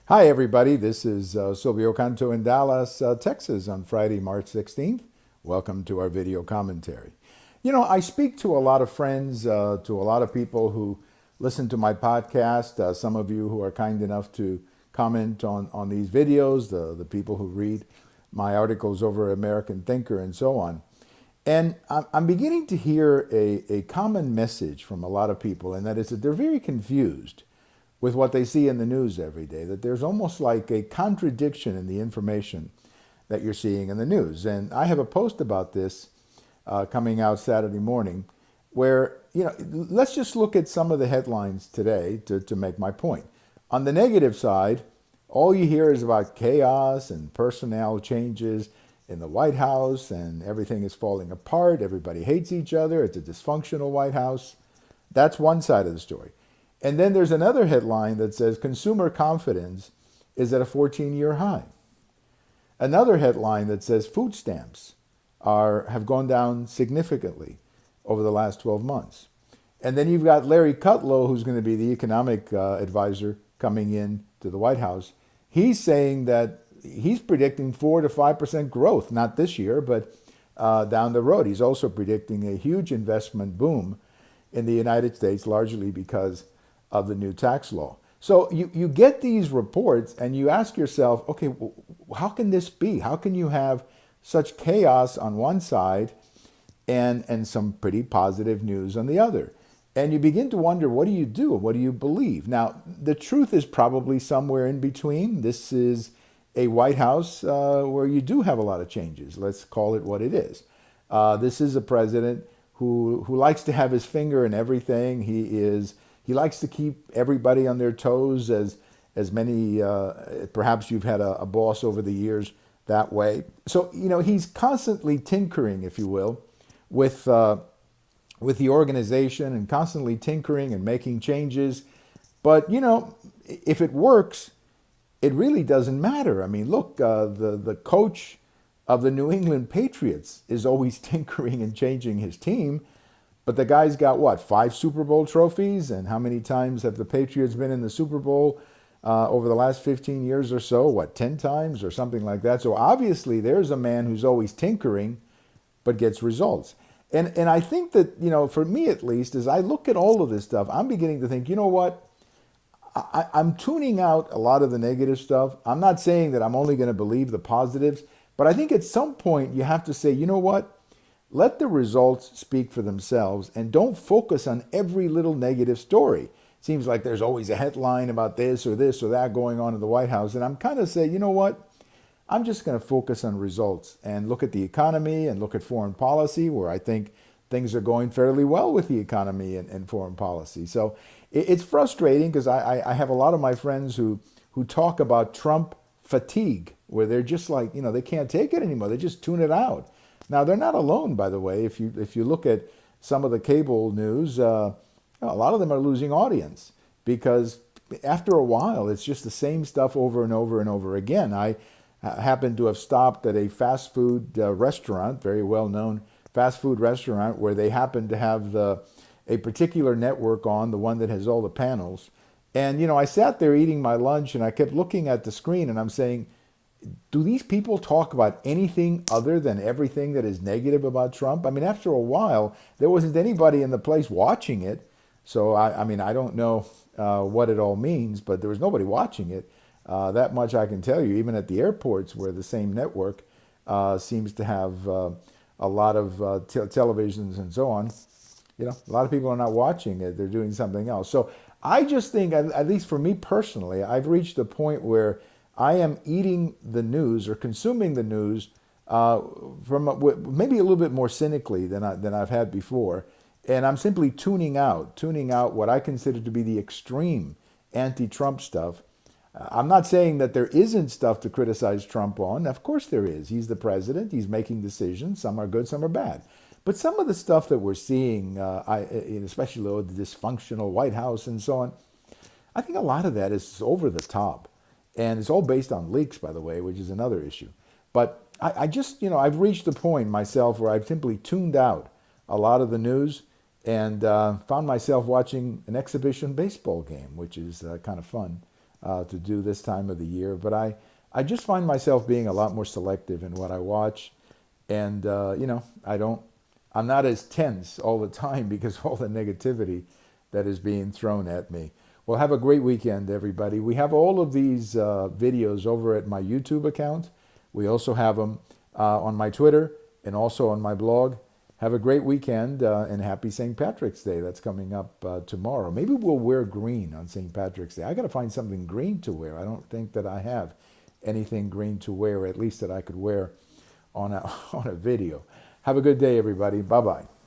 Hi, everybody. This is Silvio Canto in Dallas, Texas on Friday, March 16th. Welcome to our video commentary. You know, I speak to a lot of friends, to a lot of people who listen to my podcast, some of you who are kind enough to comment on these videos, the people who read my articles over American Thinker and so on. And I'm beginning to hear a common message from a lot of people, and that is that they're very confused with what they see in the news every day, that there's almost like a contradiction in the information that you're seeing in the news. And I have a post about this coming out Saturday morning where, let's just look at some of the headlines today to make my point. On the negative side, all you hear is about chaos and personnel changes in the White House, and everything is falling apart. Everybody hates each other. It's a dysfunctional White House. That's one side of the story. And then there's another headline that says consumer confidence is at a 14-year high. Another headline that says food stamps have gone down significantly over the last 12 months. And then you've got Larry Kudlow, who's going to be the economic advisor coming in to the White House. He's saying that he's predicting 4 to 5% growth, not this year, but down the road. He's also predicting a huge investment boom in the United States, largely because of the new tax law. So you get these reports and you ask yourself, okay, how can this be? How can you have such chaos on one side and some pretty positive news on the other? And you begin to wonder, what do you do? What do you believe? Now, the truth is probably somewhere in between. This is a White House where you do have a lot of changes. Let's call it what it is. This is a president who likes to have his finger in everything. He likes to keep everybody on their toes, as many, perhaps you've had a boss over the years that way. So, he's constantly tinkering, if you will, with the organization, and constantly tinkering and making changes. But, if it works, it really doesn't matter. I mean, look, the coach of the New England Patriots is always tinkering and changing his team. But the guy's got, what, 5 Super Bowl trophies? And how many times have the Patriots been in the Super Bowl over the last 15 years or so? What, 10 times or something like that? So obviously there's a man who's always tinkering but gets results. And I think that, for me at least, as I look at all of this stuff, I'm beginning to think, you know what? I'm tuning out a lot of the negative stuff. I'm not saying that I'm only going to believe the positives, but I think at some point you have to say, you know what? Let the results speak for themselves, and don't focus on every little negative story. Seems like there's always a headline about this or that going on in the White House. And I'm kind of saying, you know what? I'm just going to focus on results and look at the economy and look at foreign policy, where I think things are going fairly well with the economy and foreign policy. So it's frustrating because I have a lot of my friends who talk about Trump fatigue, where they're just like, they can't take it anymore. They just tune it out. Now, they're not alone, by the way. If you look at some of the cable news, a lot of them are losing audience because after a while, it's just the same stuff over and over and over again. I happen to have stopped at a fast food restaurant, very well-known fast food restaurant, where they happen to have a particular network on, the one that has all the panels. And, I sat there eating my lunch, and I kept looking at the screen, and I'm saying, do these people talk about anything other than everything that is negative about Trump? I mean, after a while, there wasn't anybody in the place watching it. So, I don't know what it all means, but there was nobody watching it. That much I can tell you, even at the airports where the same network seems to have a lot of televisions and so on. A lot of people are not watching it. They're doing something else. So I just think, at least for me personally, I've reached a point where I am eating the news or consuming the news from maybe a little bit more cynically than I've had before, and I'm simply tuning out what I consider to be the extreme anti-Trump stuff. I'm not saying that there isn't stuff to criticize Trump on. Of course there is. He's the president. He's making decisions. Some are good, some are bad. But some of the stuff that we're seeing, especially the dysfunctional White House and so on, I think a lot of that is over the top. And it's all based on leaks, by the way, which is another issue. But I just, I've reached the point myself where I've simply tuned out a lot of the news and found myself watching an exhibition baseball game, which is kind of fun to do this time of the year. But I just find myself being a lot more selective in what I watch. And, I'm not as tense all the time because of all the negativity that is being thrown at me. Well, have a great weekend, everybody. We have all of these videos over at my YouTube account. We also have them on my Twitter and also on my blog. Have a great weekend and happy St. Patrick's Day. That's coming up tomorrow. Maybe we'll wear green on St. Patrick's Day. I got to find something green to wear. I don't think that I have anything green to wear, at least that I could wear on a, on a video. Have a good day, everybody. Bye-bye.